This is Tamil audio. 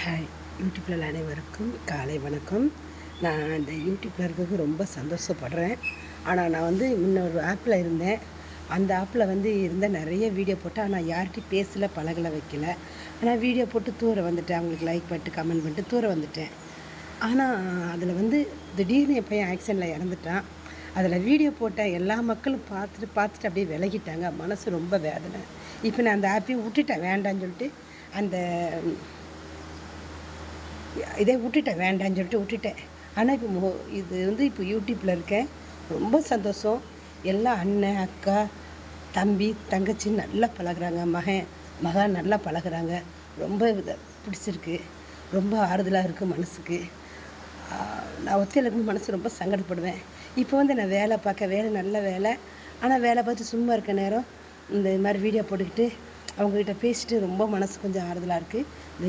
ஹாய், யூடியூப்பில் அனைவருக்கும் காலை வணக்கம். நான் இந்த யூடியூப்பில் இருக்கிறதுக்கு ரொம்ப சந்தோஷப்படுறேன். ஆனால் நான் இன்னொரு ஆப்பில் இருந்தேன். அந்த ஆப்பில் இருந்த நிறைய வீடியோ போட்டேன். ஆனால் யார்கிட்டையும் பேசலை, பழகலை, வைக்கல. ஆனால் வீடியோ போட்டு தூர வந்துட்டேன். அவங்களுக்கு லைக் பண்ணிட்டு கமெண்ட் பண்ணிட்டு தூர வந்துட்டேன். ஆனால் அதில் திடீர்னு என் பையன் ஆக்சிடெண்ட்டில் இறந்துட்டான். அதில் வீடியோ போட்டேன். எல்லா மக்களும் பார்த்துட்டு அப்படியே விலகிட்டாங்க. மனசு ரொம்ப வேதனை. இப்போ நான் அந்த ஆப்பையும் விட்டுட்டேன், வேண்டான்னு சொல்லிட்டு. அந்த இதை விட்டுட்டேன், வேண்டான்னு சொல்லிட்டு விட்டுட்டேன். ஆனால் இப்போ யூடியூப்பில் இருக்கேன். ரொம்ப சந்தோஷம். எல்லாம் அண்ணன், அக்கா, தம்பி, தங்கச்சி நல்லா பழகுறாங்க. மகா நல்லா பழகுறாங்க. ரொம்ப பிடிச்சிருக்கு. ரொம்ப ஆறுதலாக இருக்குது மனசுக்கு. நான் ஒத்தையில் இருக்கும்போது மனசு ரொம்ப சங்கடப்படுவேன். இப்போ நான் வேலை நல்ல வேலை. ஆனால் வேலை பார்த்து சும்மா இருக்க நேரம் இந்த மாதிரி வீடியோ போட்டுக்கிட்டு அவங்கக்கிட்ட பேசிட்டு ரொம்ப மனசு கொஞ்சம் ஆறுதலாக இருக்குது. இந்த